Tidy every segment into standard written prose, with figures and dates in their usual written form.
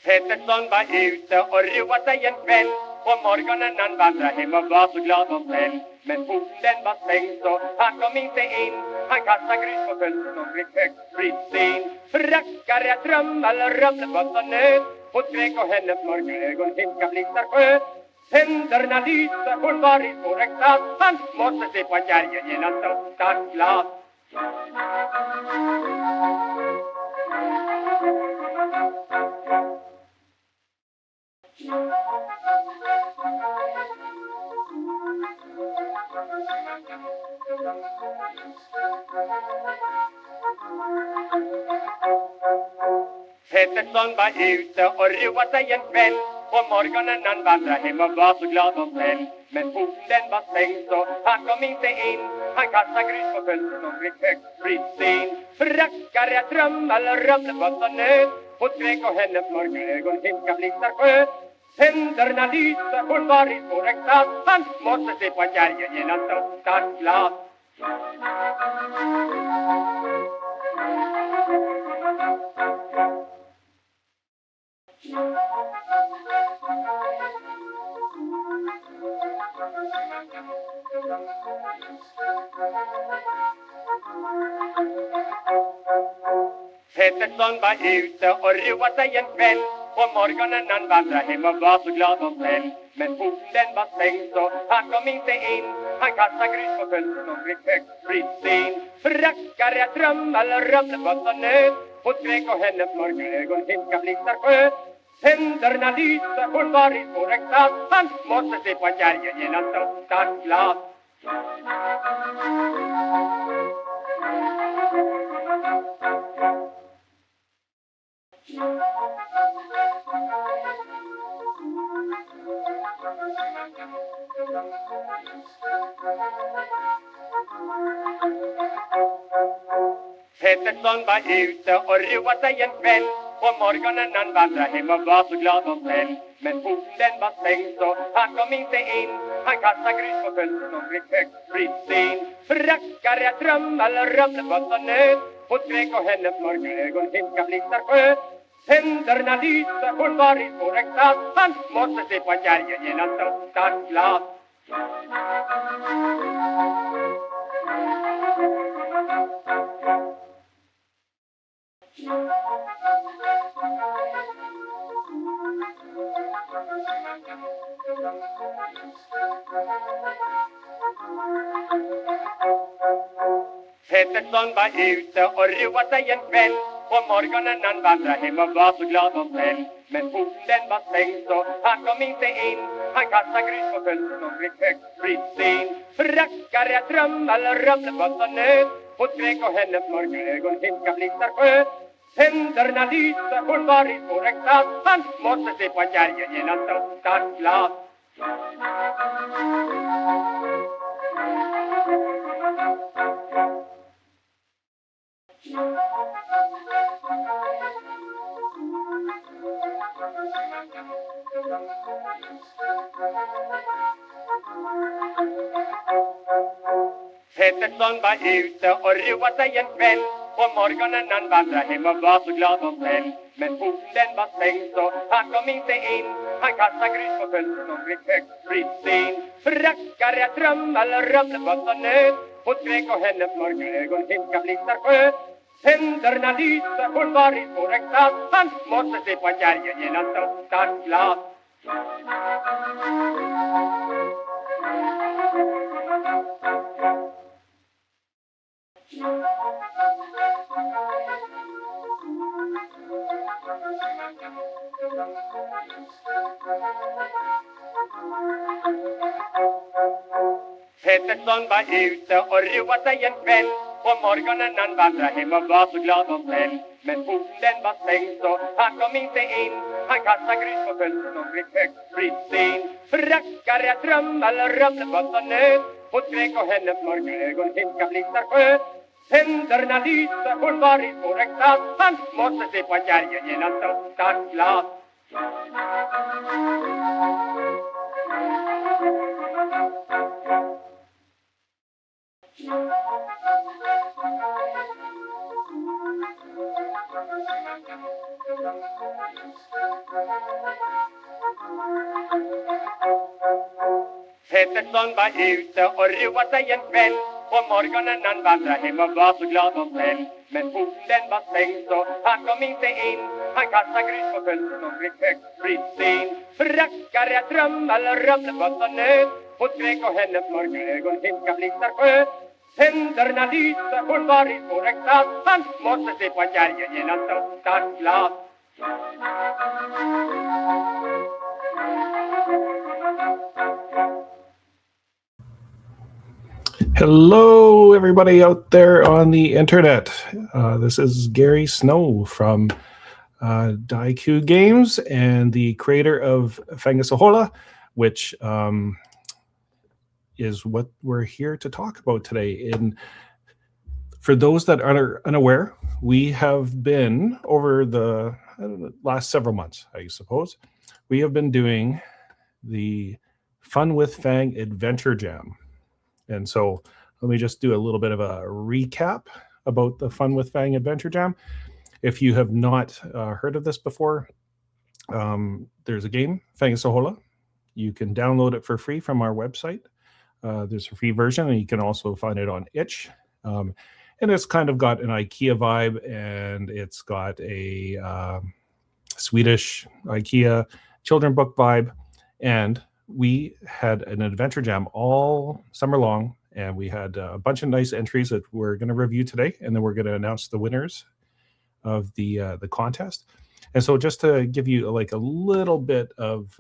Pettersson var ute och roade sig en kväll. På morgonen han vandrade hem och var så glad och snäll. Men porten var stängd så han kom inte in. Han kastade grus på fönstret och blev högt brytsin. Rackare, trummel, rummelbott och nöt. Hon skrek och hennes mörka ögon himka blixtar sköt. Tänderna lyste, hon var i svår extas. Han måste se på kärgen genom stort glas. Pettersson var ute och roade sig en kväll. På morgonen han vandrade hem och var så glad och snäll. Men porten var stängd så han kom inte in. Han kastade grus på fönstret och blev högt brytsin. Rackare, trummel, rummelbott och nöt. Hon skrek och hennes mörka ögon himka blixtar sköt. Tänderna lyste, hon var i svår extas. Han måste se på kärgen genom stort glas. Pettersson var ute och roade sig en kväll. På morgonen han vandrade hem och var så glad och snäll. Men porten var stängd så han kom inte in. Han kastade grus på fönstret och blev högt brytsin. Rackare, trummel, rummelbott och nöt. Hon skrek och hennes mörka ögon himka blixtar sköt. Tänderna lyste, hon var i svår extas. Han måste se på kärgen genom stort glas. Pettersson var ute och roade sig en kväll. På morgonen han vandrade hem och var så glad och snäll. Men porten var stängd så han kom inte in. Han kastade grus på fönstret och blev högt brytsin. Rackare, trummel, rummelbott och nöt. Hon skrek och hennes mörka ögon himka blixtar sköt. Tänderna lyste, hon var i svår extas. Han måste se på kärgen genom stort glas. Pettersson var ute och roade sig en kväll. På morgonen han vandrade hem och var så glad och snäll. Men porten var stängd så han kom inte in. Han kastade grus på fönstret och blev högt brytsin. Rackare, trummel, rummelbott och nöt. Hon skrek och hennes mörka ögon himka blixtar sköt. Tänderna lyste, hon var i svår extas. Han måste se på kärgen genom stort glas. Pettersson var ute och roade sig en kväll. På morgonen han vandrade hem och var så glad och snäll. Men porten var stängd så han kom inte in. Han kastade grus på fönstret och blev högt brytsin. Rackare, trummel, rummelbott och nöt. Hon skrek och hennes mörka ögon himka blixtar sköt. Tänderna lyste, hon var i svår extas. Han måste se på kärgen genom stort glas. Pettersson var ute och roade sig en kväll. På morgonen han vandrade hem och var så glad och snäll. Men porten var stängd så han kom inte in. Han kastade grus på fönstret och blev högt brytsin. Rackare, trummel, rummelbott och nöt. Hon skrek och hennes mörka ögon himka blixtar sköt. Tänderna lyste, hon var i svår extas. Han måste se på kärgen genom stort glas. Pettersson var ute och roade sig en kväll. På morgonen han vandrade hem och var så glad och snäll. Men porten den var stängd så han kom inte in. Han kastade grus på fönstret och fick högt bristen. Rackare, trummel, rummelbott och nöd. Hon skrek och hennes mörka ögon himska blixtar sköt. Tänderna lyste, hon var i svår extas. Han måste se på kärgen genom största glas. Hello, everybody out there on the internet. This is Gary Snow from Daiku Games and the creator of Fang, which is what we're here to talk about today. And for those that are unaware, we have been, over the last several months, I suppose, we have been doing the Fun with Fang Adventure Jam. And so let me just do a little bit of a recap about the Fun with Fang Adventure Jam. If you have not heard of this before, there's a game, Fang. You can download it for free from our website. There's a free version, and you can also find it on itch. And it's kind of got an IKEA vibe, and it's got a Swedish-IKEA children book vibe. And we had an adventure jam all summer long, and we had a bunch of nice entries that we're going to review today, and then we're going to announce the winners of the contest. And so just to give you like a little bit of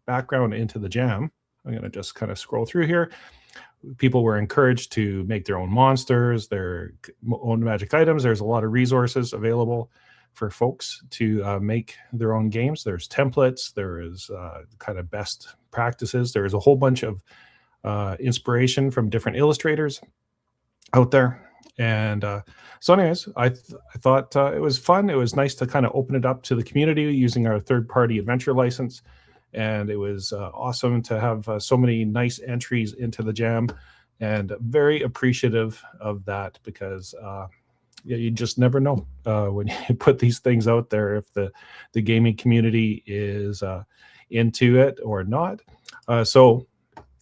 background into the jam, I'm going to just kind of scroll through here. People were encouraged to make their own monsters, their own magic items. There's a lot of resources available for folks to make their own games. There's templates, there is kind of best practices. There's a whole bunch of inspiration from different illustrators out there. And so anyways, I thought it was fun. It was nice to kind of open it up to the community using our third-party adventure license. And it was awesome to have so many nice entries into the jam, and very appreciative of that, because you just never know when you put these things out there if the gaming community is into it or not. So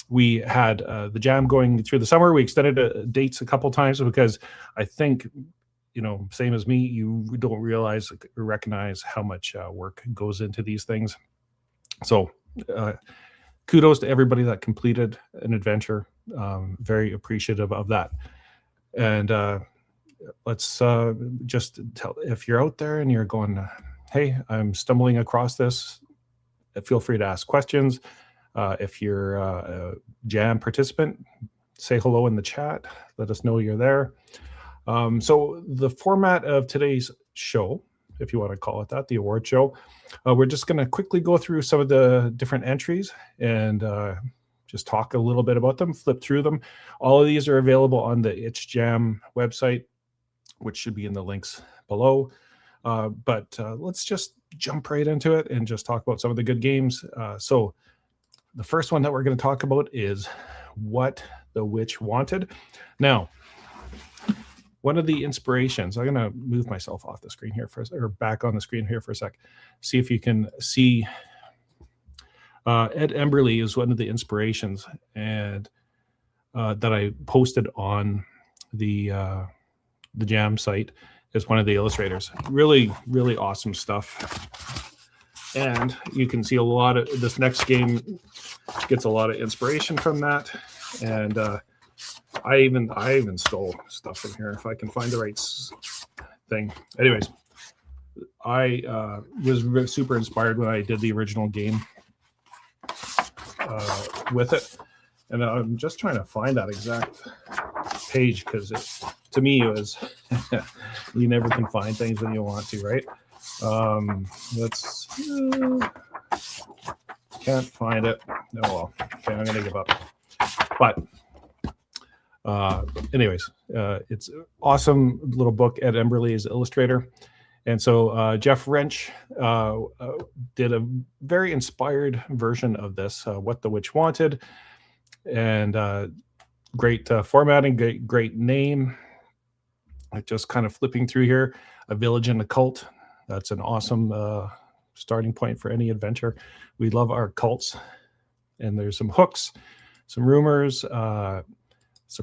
we had the jam going through the summer. We extended dates a couple times because I think, same as me, you don't realize or recognize how much work goes into these things. So kudos to everybody that completed an adventure. Very appreciative of that. And let's just tell, if you're out there and you're going, hey, I'm stumbling across this, feel free to ask questions. If you're a jam participant, say hello in the chat. Let us know you're there. So the format of today's show, if you want to call it that, the award show, we're just going to quickly go through some of the different entries and just talk a little bit about them, flip through them. All of these are available on the Itch Jam website, which should be in the links below. But let's just jump right into it and just talk about some of the good games. So the first one that we're going to talk about is What the Witch Wanted. Now, one of the inspirations, I'm going to move myself off the screen here or back on the screen here for a sec. See if you can see. Ed Emberley is one of the inspirations, and that I posted on the Jam site as one of the illustrators. Really, really awesome stuff. And you can see a lot of this next game gets a lot of inspiration from that. And I even stole stuff from here if I can find the right thing. Anyways, I was super inspired when I did the original game with it. And I'm just trying to find that exact page, because to me it was you never can find things when you want to, right? Let's can't find it. Oh well, okay, I'm gonna give up. But anyways, it's an awesome little book. Ed Emberley is illustrator. And so Jeff Wrench did a very inspired version of this, What the Witch Wanted. And great formatting, great name. Just kind of flipping through here. A Village and a Cult. That's an awesome starting point for any adventure. We love our cults, and there's some hooks, some rumors, some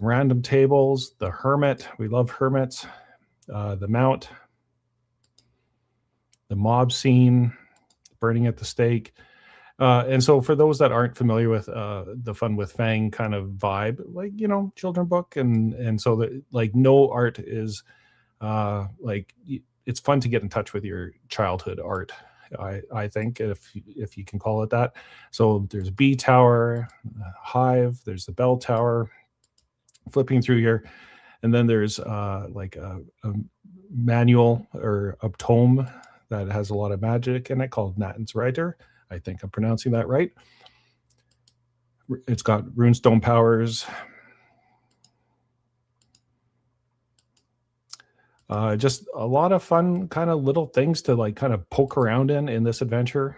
random tables, the hermit. We love hermits, the mount, the mob scene, burning at the stake. And so for those that aren't familiar with the Fun with Fang kind of vibe, like, you know, children book, and so that, like, no art is like, it's fun to get in touch with your childhood art. I think, if you can call it that. So there's Bee Tower, Hive, there's the Bell Tower, flipping through here, and then there's like a manual or a tome that has a lot of magic in it called Nathan's Writer. I think I'm pronouncing that right. It's got runestone powers. Just a lot of fun kind of little things to like kind of poke around in this adventure.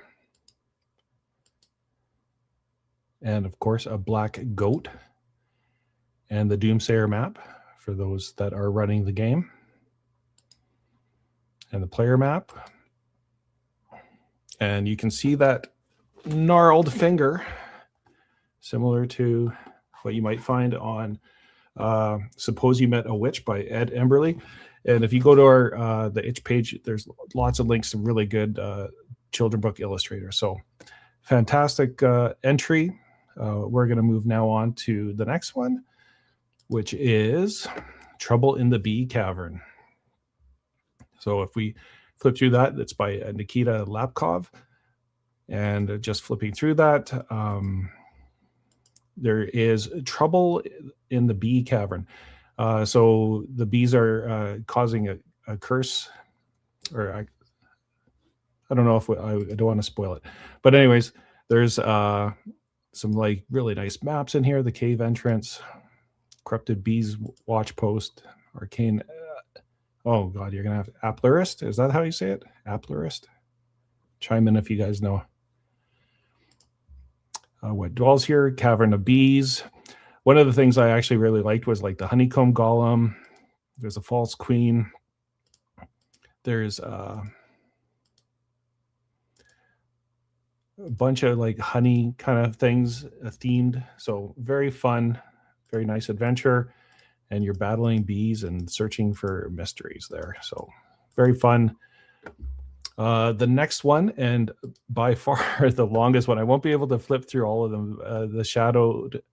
And of course, a black goat and the Doomsayer map for those that are running the game. And the player map. And you can see that gnarled finger, similar to what you might find on Suppose You Met a Witch by Ed Emberley. And if you go to our the itch page, there's lots of links to really good children book illustrators. So fantastic entry. We're going to move now on to the next one, which is Trouble in the Bee Cavern. So if we flip through that, that's by Nikita Lapkov. And just flipping through that, there is Trouble in the Bee Cavern. So the bees are causing a curse, or I don't know if I don't want to spoil it. But anyways, there's some like really nice maps in here. The cave entrance, corrupted bees watch post, arcane. Oh God, you're gonna have Applerist. Is that how you say it? Applerist. Chime in if you guys know. What dwells here? Cavern of Bees. One of the things I actually really liked was like the honeycomb golem. There's a false queen. There's a bunch of like honey kind of things themed. So very fun, very nice adventure. And you're battling bees and searching for mysteries there. So very fun. The next one, and by far the longest one, I won't be able to flip through all of them, the Shadowed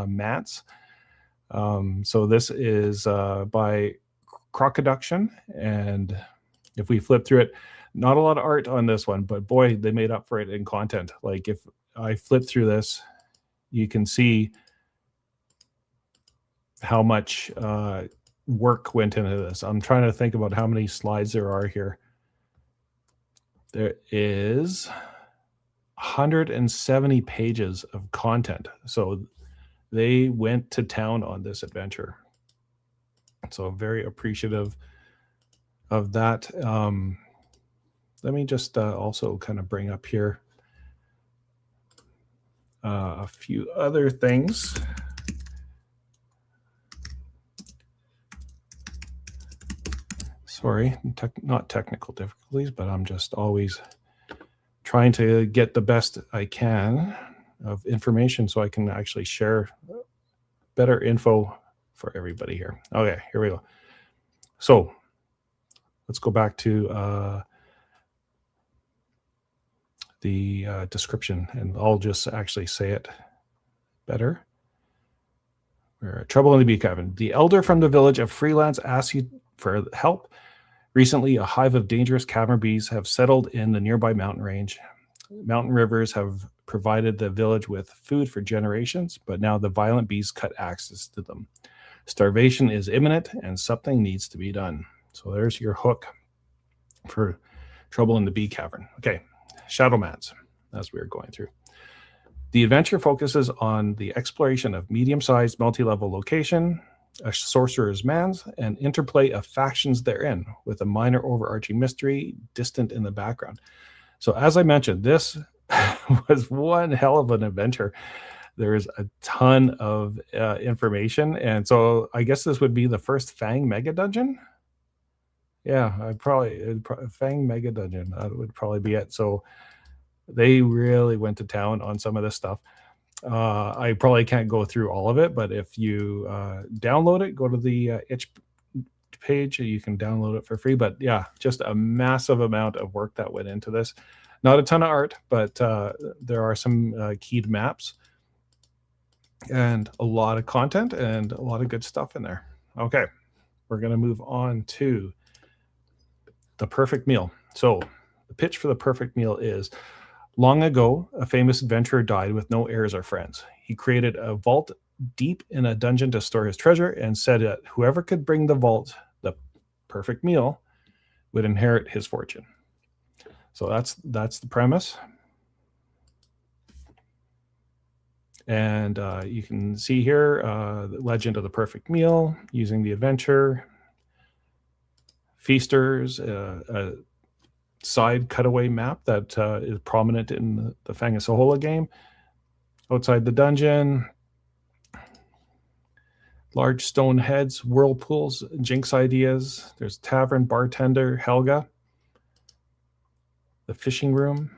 Mats. So this is by Crocoduction, and if we flip through it, not a lot of art on this one, but boy, they made up for it in content. Like if I flip through this, you can see how much work went into this. I'm trying to think about how many slides there are here. There is 170 pages of content. So they went to town on this adventure. So very appreciative of that. Let me just also kind of bring up here a few other things. Sorry, not technical difficulties, but I'm just always trying to get the best I can of information so I can actually share better info for everybody here. Okay, here we go. So let's go back to the description, and I'll just actually say it better. Trouble in the Bee Cavern. The elder from the village of Freelance asks you for help. Recently, a hive of dangerous cavern bees have settled in the nearby mountain range. Mountain rivers have provided the village with food for generations, but now the violent bees cut access to them. Starvation is imminent, and something needs to be done. So there's your hook for Trouble in the Bee Cavern. Okay, Shadow Mats, as we were going through. The adventure focuses on the exploration of medium-sized, multi-level location, a sorcerer's manse, and interplay of factions therein, with a minor overarching mystery distant in the background. So as I mentioned, this was one hell of an adventure. There is a ton of information, and so I guess this would be the first Fang Mega Dungeon. Yeah, Fang Mega Dungeon. That would probably be it. So they really went to town on some of this stuff. I probably can't go through all of it, but if you download it, go to the itch page, you can download it for free. But yeah, just a massive amount of work that went into this. Not a ton of art, but there are some keyed maps and a lot of content and a lot of good stuff in there. Okay, we're going to move on to the perfect meal. So the pitch for the perfect meal is: long ago, a famous adventurer died with no heirs or friends. He created a vault deep in a dungeon to store his treasure and said that whoever could bring the vault the perfect meal would inherit his fortune. So that's the premise. And you can see here the legend of the perfect meal using the adventure, feasters, a side cutaway map that is prominent in the Fang game. Outside the dungeon, large stone heads, whirlpools, jinx ideas. There's tavern bartender Helga, the fishing room,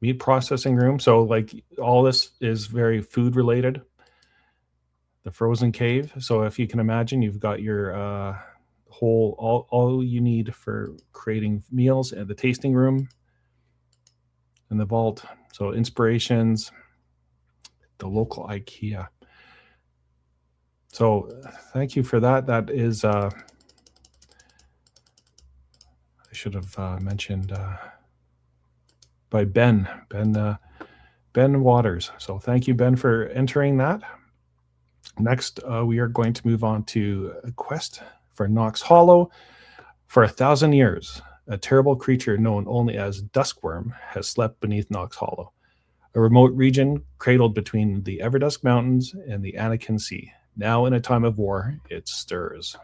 meat processing room. So like all this is very food related. The frozen cave. So if you can imagine, you've got your all you need for creating meals, and the tasting room and the vault. So inspirations, the local IKEA. So thank you for that. That is, I should have mentioned by Ben Waters. So thank you, Ben, for entering that. Next, we are going to move on to a quest for Knox Hollow. For 1,000 years, a terrible creature known only as Duskworm has slept beneath Knox Hollow, a remote region cradled between the Everdusk Mountains and the Anakin Sea. Now, in a time of war, it stirs.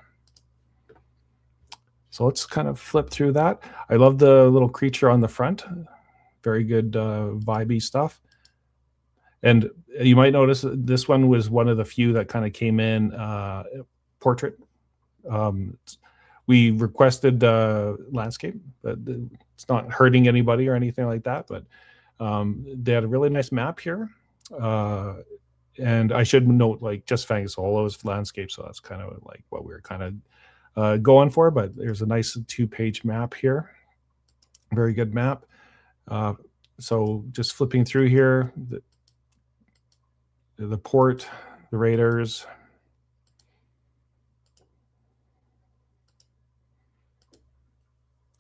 So let's kind of flip through that. I love the little creature on the front. Very good vibey stuff. And you might notice this one was one of the few that kind of came in portrait. We requested landscape, but it's not hurting anybody or anything like that. But they had a really nice map here. And I should note, like, just Fang Solo is landscape, so that's kind of like what we were kind of going for. But there's a nice 2-page map here. Very good map. So just flipping through here, the port, the raiders,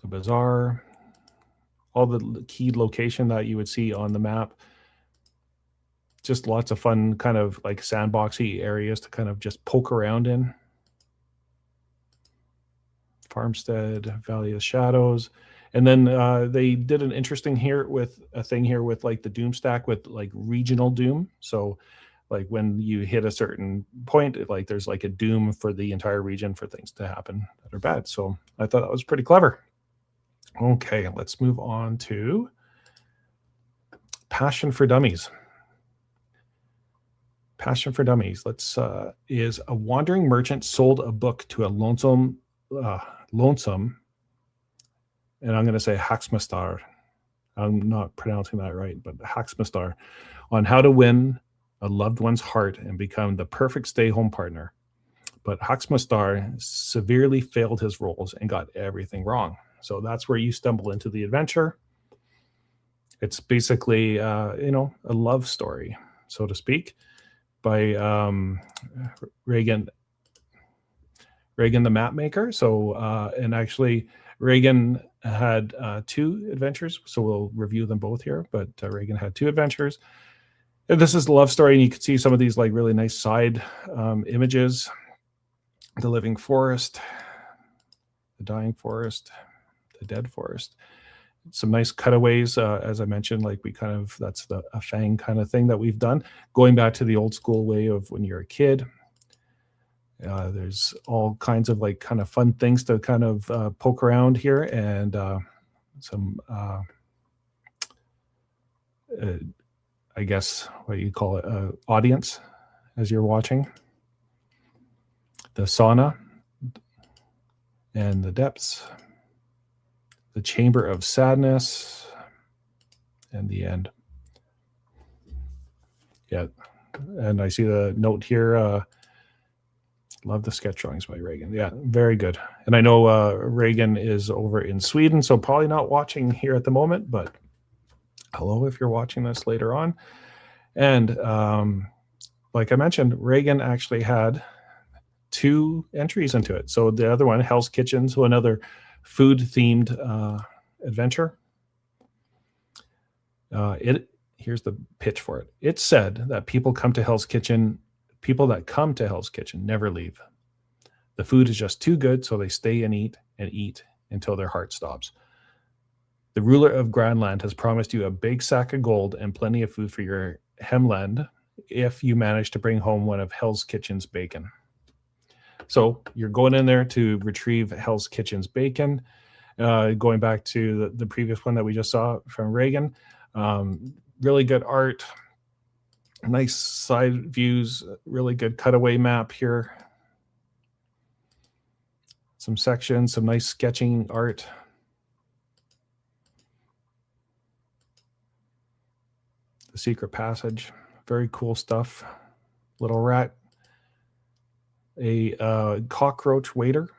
the bazaar, all the key location that you would see on the map. Just lots of fun kind of like sandboxy areas to kind of just poke around in. Farmstead, Valley of Shadows. And then they did an interesting thing here with like the Doom stack with like regional Doom. So like when you hit a certain point, like there's like a doom for the entire region for things to happen that are bad. So I thought that was pretty clever. Okay, let's move on to Passion for Dummies. Passion for Dummies. Is a wandering merchant sold a book to a lonesome, and I'm going to say Haxmastar. I'm not pronouncing that right, but Haxmastar, on how to win a loved one's heart and become the perfect stay-home partner. But Haxmastar severely failed his roles and got everything wrong. So that's where you stumble into the adventure. It's basically, a love story, so to speak, by Reagan the map maker. So, and actually Reagan had 2 adventures, so we'll review them both here, but Reagan had 2 adventures. And this is the love story, and you can see some of these like really nice side images. The living forest, the dying forest, the dead forest. Some nice cutaways, as I mentioned, like that's a Fang kind of thing that we've done, going back to the old school way of when you're a kid. There's all kinds of like kind of fun things to kind of poke around here, and some I guess what you call it, audience as you're watching. The sauna, and the depths, the chamber of sadness, and the end. Yeah, and I see the note here. Love the sketch drawings by Reagan. Yeah, very good. And I know Reagan is over in Sweden, so probably not watching here at the moment, but hello if you're watching this later on. And like I mentioned, Reagan actually had 2 entries into it. So the other one, Hell's Kitchen, so another food-themed adventure. Here's the pitch for it. It said that people that come to Hell's Kitchen never leave. The food is just too good, so they stay and eat until their heart stops. The ruler of Grandland has promised you a big sack of gold and plenty of food for your hemland if you manage to bring home one of Hell's Kitchen's bacon. So you're going in there to retrieve Hell's Kitchen's bacon. Going back to the previous one that we just saw from Reagan. Really good art, nice side views, really good cutaway map here. Some sections, some nice sketching art. The secret passage, very cool stuff. Little rat. A cockroach waiter,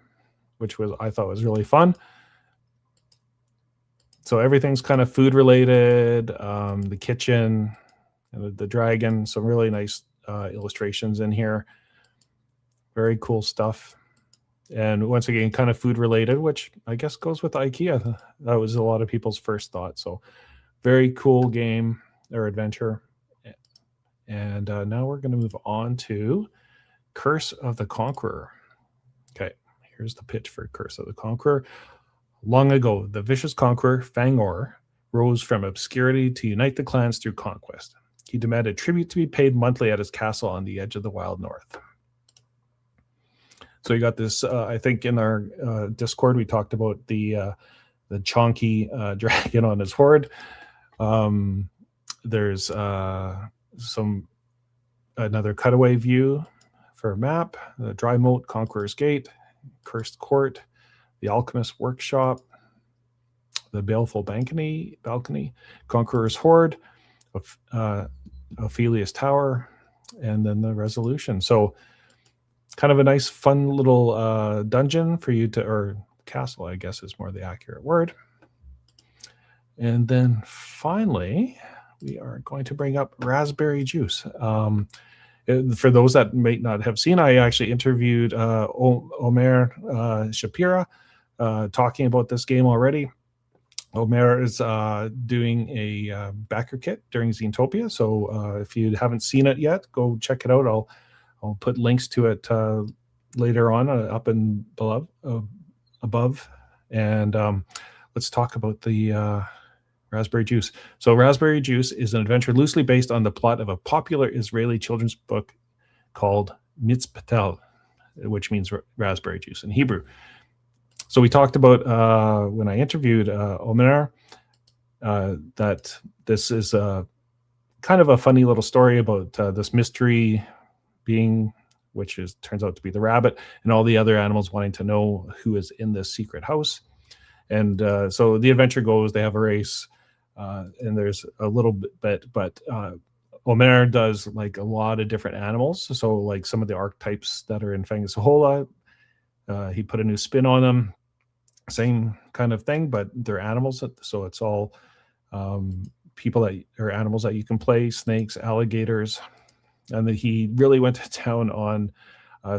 which I thought was really fun. So everything's kind of food related. The kitchen, the dragon, some really nice illustrations in here. Very cool stuff. And once again, kind of food related, which I guess goes with IKEA. That was a lot of people's first thought. So very cool game or adventure. And now we're going to move on to Curse of the Conqueror. Okay, here's the pitch for Curse of the Conqueror. Long ago, the vicious conqueror, Fang rose from obscurity to unite the clans through conquest. He demanded tribute to be paid monthly at his castle on the edge of the wild north. So you got this, I think in our Discord, we talked about the chonky dragon on his horde. There's another cutaway view for a map, the dry moat, Conqueror's Gate, Cursed Court, the Alchemist Workshop, the Baleful Balcony, Conqueror's Horde, Ophelia's Tower, and then the Resolution. So kind of a nice, fun little dungeon for you to, or castle, I guess is more the accurate word. And then finally, we are going to bring up Raspberry Juice. For those that may not have seen, I actually interviewed Omer Shapira talking about this game already. Omer is doing a backer kit during Xenotopia. So if you haven't seen it yet, go check it out. I'll put links to it later on up and above. And let's talk about the Raspberry Juice. So Raspberry Juice is an adventure loosely based on the plot of a popular Israeli children's book called Mitzpatel, which means raspberry juice in Hebrew. So we talked about when I interviewed Omer that this is kind of a funny little story about this mystery being, which turns out to be the rabbit, and all the other animals wanting to know who is in this secret house. And so the adventure goes, they have a race, and there's a little bit, but Omer does like a lot of different animals. So like some of the archetypes that are in Fang, he put a new spin on them. Same kind of thing, but they're animals. So it's all people that are animals that you can play, snakes, alligators. And then he really went to town on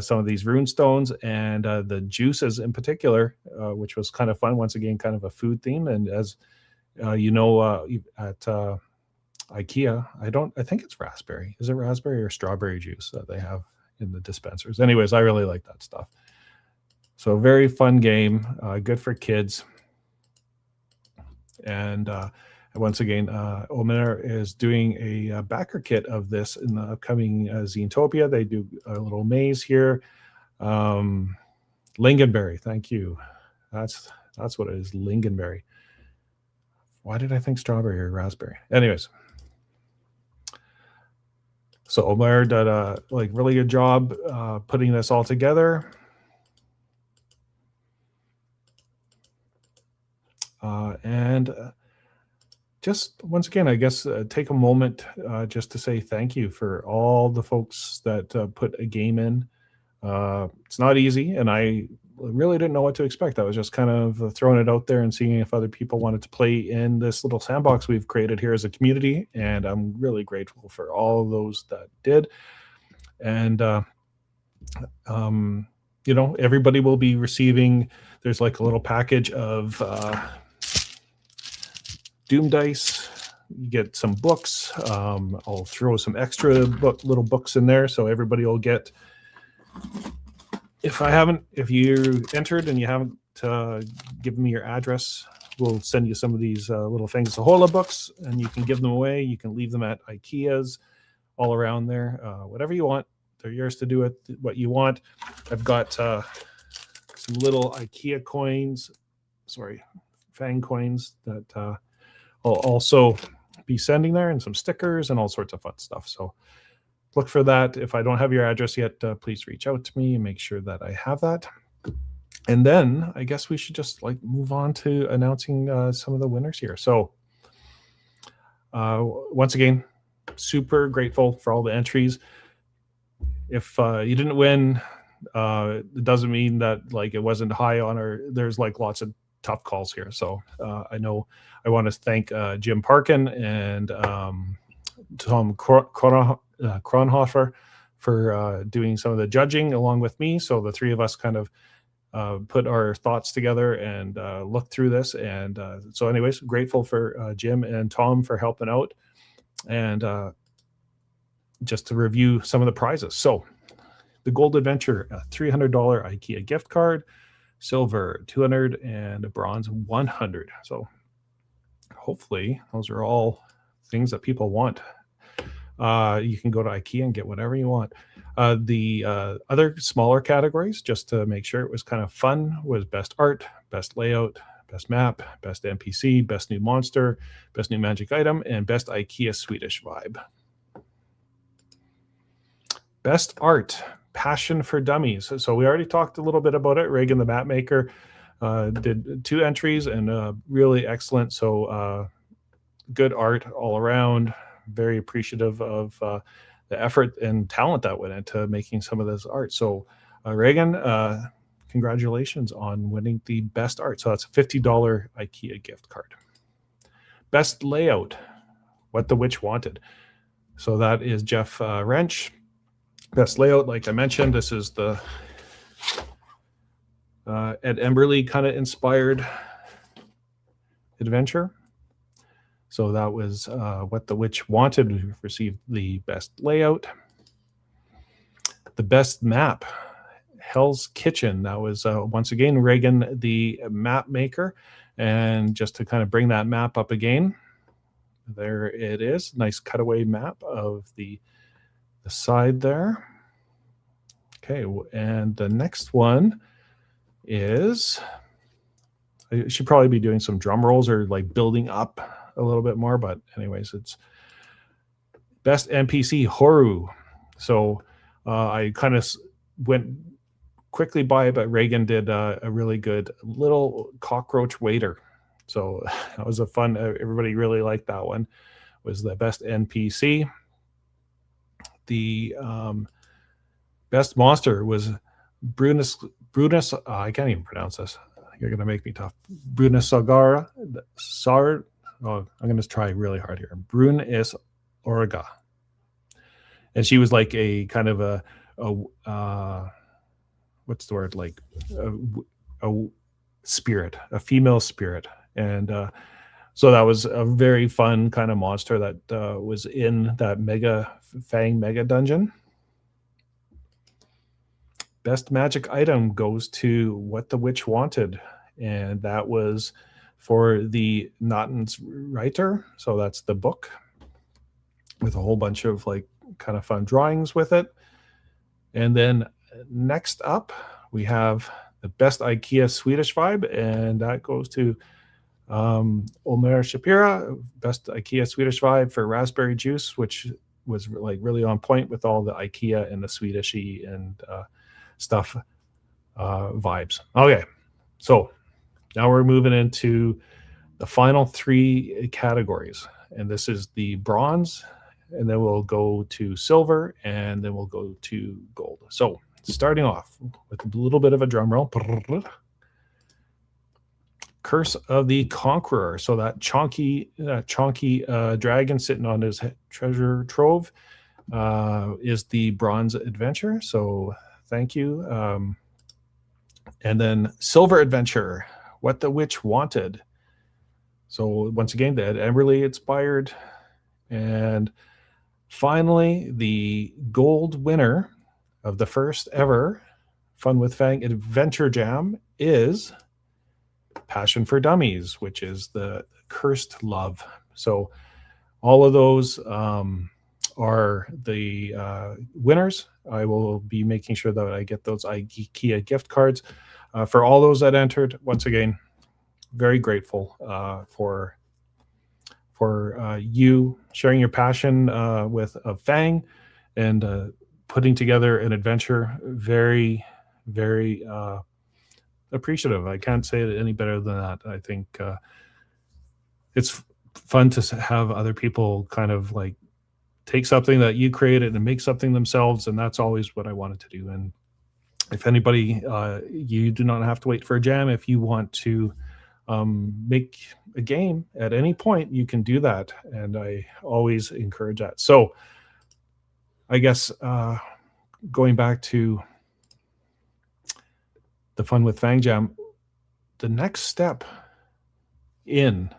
some of these rune stones and the juices in particular, which was kind of fun. Once again, kind of a food theme. And as you know, at IKEA, I think it's raspberry. Is it raspberry or strawberry juice that they have in the dispensers? Anyways, I really like that stuff. So very fun game, good for kids. And once again, Omer is doing a backer kit of this in the upcoming Xenotopia. They do a little maze here. Lingonberry, thank you. That's what it is, lingonberry. Why did I think strawberry or raspberry? Anyways. So Omer did a really good job putting this all together. And just once again, I guess take a moment just to say thank you for all the folks that put a game in. It's not easy, and I really didn't know what to expect. I was just kind of throwing it out there and seeing if other people wanted to play in this little sandbox we've created here as a community, and I'm really grateful for all of those that did. And you know, everybody will be receiving, there's like a little package of Doom dice. You get some books. I'll throw some extra little books in there, so everybody will get. If you entered and you haven't given me your address, we'll send you some of these little things, the Hola books, and you can give them away. You can leave them at IKEAs all around there, whatever you want. They're yours to do it what you want. I've got some little IKEA coins, Fang coins that I'll also be sending there, and some stickers and all sorts of fun stuff. So look for that. If I don't have your address yet, please reach out to me and make sure that I have that. And then I guess we should just like move on to announcing some of the winners here. So once again, super grateful for all the entries. If you didn't win, it doesn't mean that like it wasn't high on there's like lots of tough calls here. So I know I want to thank Jim Parkin and Tom Kronhofer for doing some of the judging along with me. So the three of us kind of put our thoughts together and looked through this. And so anyways, grateful for Jim and Tom for helping out. And just to review some of the prizes. So the Gold Adventure, a $300 IKEA gift card, silver 200, and a bronze 100. So hopefully those are all things that people want. You can go to IKEA and get whatever you want. The other smaller categories, just to make sure it was kind of fun, was best art, best layout, best map, best NPC, best new monster, best new magic item, and best IKEA Swedish vibe. Best art, Passion for Dummies. So we already talked a little bit about it. Reagan, the map maker, did 2 entries and really excellent. So good art all around. Very appreciative of the effort and talent that went into making some of this art. So Reagan, congratulations on winning the best art. So that's a $50 IKEA gift card. Best layout, What the Witch Wanted. So that is Jeff Wrench. Best layout, like I mentioned, this is the Ed Emberley kind of inspired adventure. So that was What the Witch Wanted. We received the best layout. The best map, Hell's Kitchen. That was once again Reagan, the map maker. And just to kind of bring that map up again, there it is. Nice cutaway map of the side there. Okay, and the next one is, I should probably be doing some drum rolls or like building up a little bit more, but anyways, it's best NPC Horu. So I kind of went quickly by, but Reagan did a really good little cockroach waiter. So that was a fun, everybody really liked that one. Was the best NPC. The best monster was Brunus, I can't even pronounce this. You're going to make me tough. Brunissagara. I'm going to try really hard here. Brunnis Orga. And she was like a kind of a what's the word? Like a spirit, a female spirit. And so that was a very fun kind of monster that was in that Fang mega dungeon. Best magic item goes to What the Witch Wanted. And that was for the Notten's Writer. So that's the book with a whole bunch of like kind of fun drawings with it. And then next up, we have the best IKEA Swedish vibe. And that goes to Omer Shapira, best IKEA Swedish vibe for raspberry juice, which was like really on point with all the IKEA and the Swedish-y and stuff vibes. Okay, so now we're moving into the final 3 categories. And this is the bronze, and then we'll go to silver, and then we'll go to gold. So starting off with a little bit of a drum roll. Curse of the Conqueror. So that chonky dragon sitting on his treasure trove is the bronze adventure. So thank you. And then silver adventure, What the Witch Wanted. So once again, the Ed Emberley inspired. And finally, the gold winner of the first ever Fun with Fang Adventure Jam is Passion for Dummies, which is the Cursed Love. So all of those are the winners. I will be making sure that I get those IKEA gift cards for all those that entered. Once again, very grateful for you sharing your passion with Fang and putting together an adventure. Very, very appreciative. I can't say it any better than that. I think it's fun to have other people kind of like take something that you created and make something themselves, and that's always what I wanted to do. And if anybody, you do not have to wait for a jam. If you want to make a game at any point, you can do that, and I always encourage that. So I guess going back to the Fun with Fang Jam, the next step in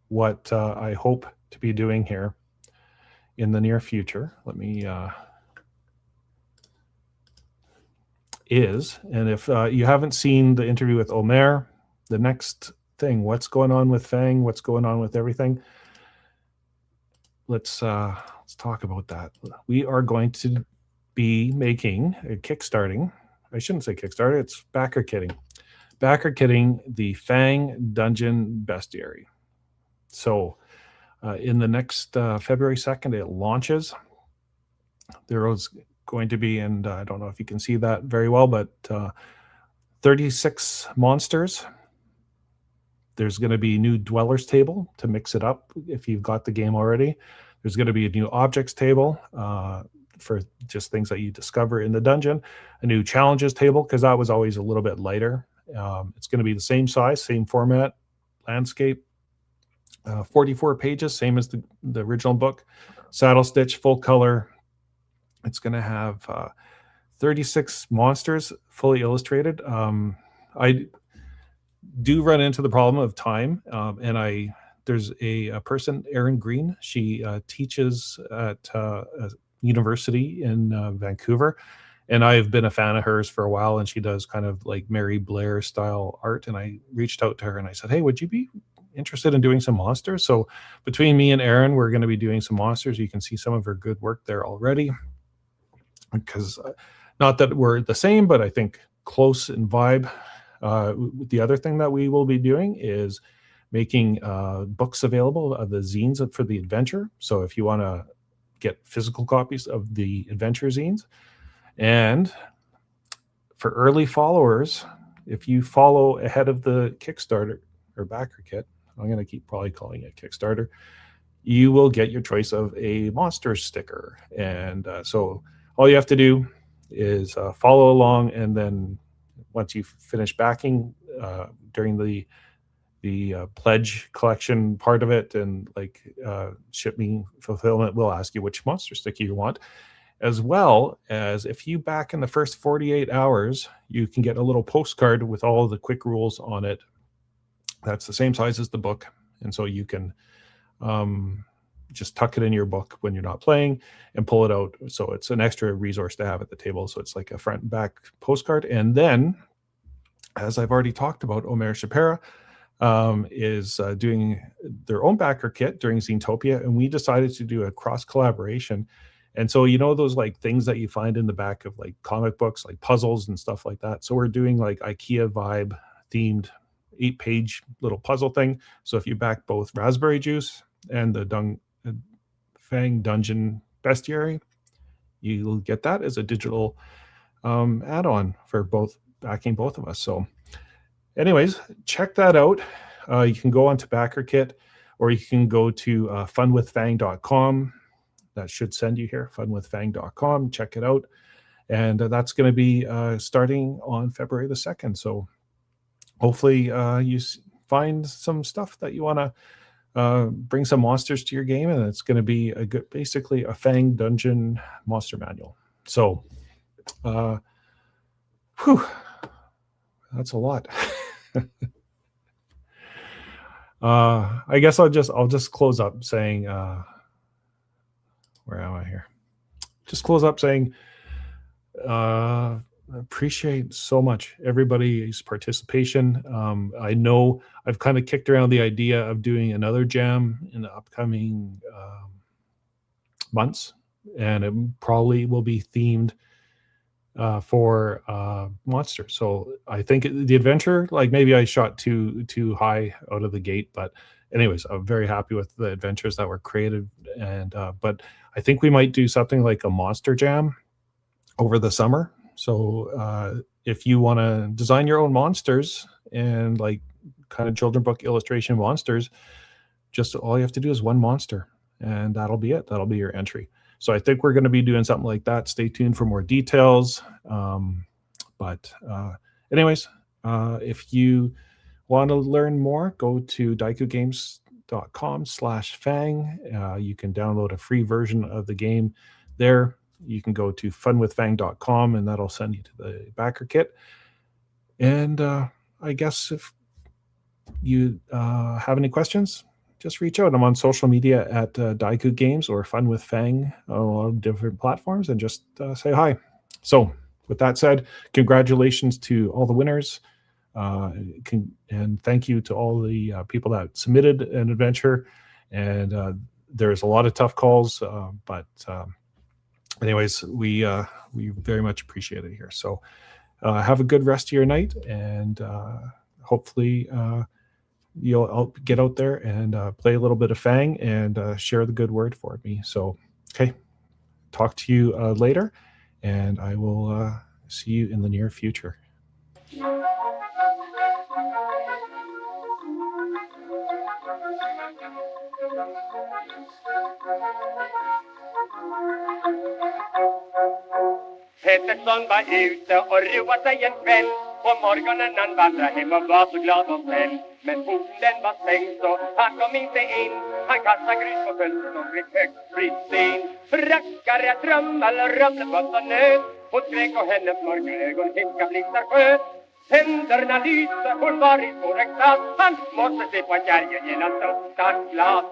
what I hope to be doing here in the near future, let me is, and if you haven't seen the interview with Omer, the next thing, what's going on with Fang, what's going on with everything, let's talk about that. We are going to be making a kickstarting. I shouldn't say Kickstarter, it's backer kitting the Fang Dungeon Bestiary. So in the next February 2nd, it launches. There was going to be, and I don't know if you can see that very well, but 36 monsters. There's going to be a new dwellers table to mix it up if you've got the game already. There's going to be a new objects table for just things that you discover in the dungeon, a new challenges table, because that was always a little bit lighter. It's going to be the same size, same format, landscape, 44 pages, same as the original book, saddle stitch, full color. It's going to have 36 monsters fully illustrated. I do run into the problem of time, and there's a person, Erin Green. She teaches at a university in Vancouver, and I've been a fan of hers for a while, and she does kind of like Mary Blair style art. And I reached out to her and I said, hey, would you be interested in doing some monsters? So between me and Erin, we're going to be doing some monsters. You can see some of her good work there already, because not that we're the same, but I think close in vibe. The other thing that we will be doing is making books available of the zines for the adventure. So if you want to get physical copies of the adventure zines, and for early followers, if you follow ahead of the Kickstarter or backer kit, I'm going to keep probably calling it Kickstarter, you will get your choice of a monster sticker. And so all you have to do is follow along, and then once you finish backing during the pledge collection part of it, and like shipping fulfillment, we'll ask you which monster sticker you want, as well as if you back in the first 48 hours, you can get a little postcard with all of the quick rules on it. That's the same size as the book, and so you can just tuck it in your book when you're not playing and pull it out. So it's an extra resource to have at the table. So it's like a front and back postcard. And then, as I've already talked about, Omer Shapira is doing their own backer kit during Zinetopia, and we decided to do a cross collaboration. And so, you know, those like things that you find in the back of like comic books, like puzzles and stuff like that. So we're doing like IKEA vibe themed 8-page little puzzle thing. So if you back both Raspberry Juice and the Fang Dungeon Bestiary, you'll get that as a digital add-on for backing both of us. So anyways, check that out. you can go on to BackerKit, or you can go to funwithfang.com. That should send you here, funwithfang.com. Check it out. And that's going to be starting on February the 2nd. So hopefully you find some stuff that you want to bring some monsters to your game, and it's going to be basically a Fang dungeon monster manual. So, that's a lot. I guess I'll just close up saying, where am I here? Just close up saying, appreciate so much everybody's participation. I know I've kind of kicked around the idea of doing another jam in the upcoming months, and it probably will be themed for monsters. So I think the adventure, like maybe I shot too high out of the gate, but anyways, I'm very happy with the adventures that were created. And but I think we might do something like a monster jam over the summer. So if you want to design your own monsters and like kind of children book illustration monsters, just all you have to do is one monster, and that'll be it. That'll be your entry. So I think we're going to be doing something like that. Stay tuned for more details. But anyways, if you want to learn more, go to daikugames.com/Fang. You can download a free version of the game there. You can go to funwithfang.com, and that'll send you to the backer kit. And I guess if you have any questions, just reach out. I'm on social media at Daiku Games or Fun with Fang on a lot of different platforms, and just say hi. So with that said, congratulations to all the winners. And thank you to all the people that submitted an adventure. And there's a lot of tough calls, but anyways, we very much appreciate it here. So have a good rest of your night, and hopefully you'll get out there and play a little bit of Fang and share the good word for me. So, okay, talk to you later, and I will see you in the near future. Pettersson var ute och roade sig en kväll. På morgonen han vandrade hem och var så glad och snäll. Men porten den var stängd så han kom inte in. Han kastade grus på fönstret och blev högt bristen. Rackare, trummel, rummelbott och nöt. Hon skrek och hennes mörka ögon himska blixtar sköt. Tänderna lyste, hon var i svår extas. Han måste se på kärgen genom största glas.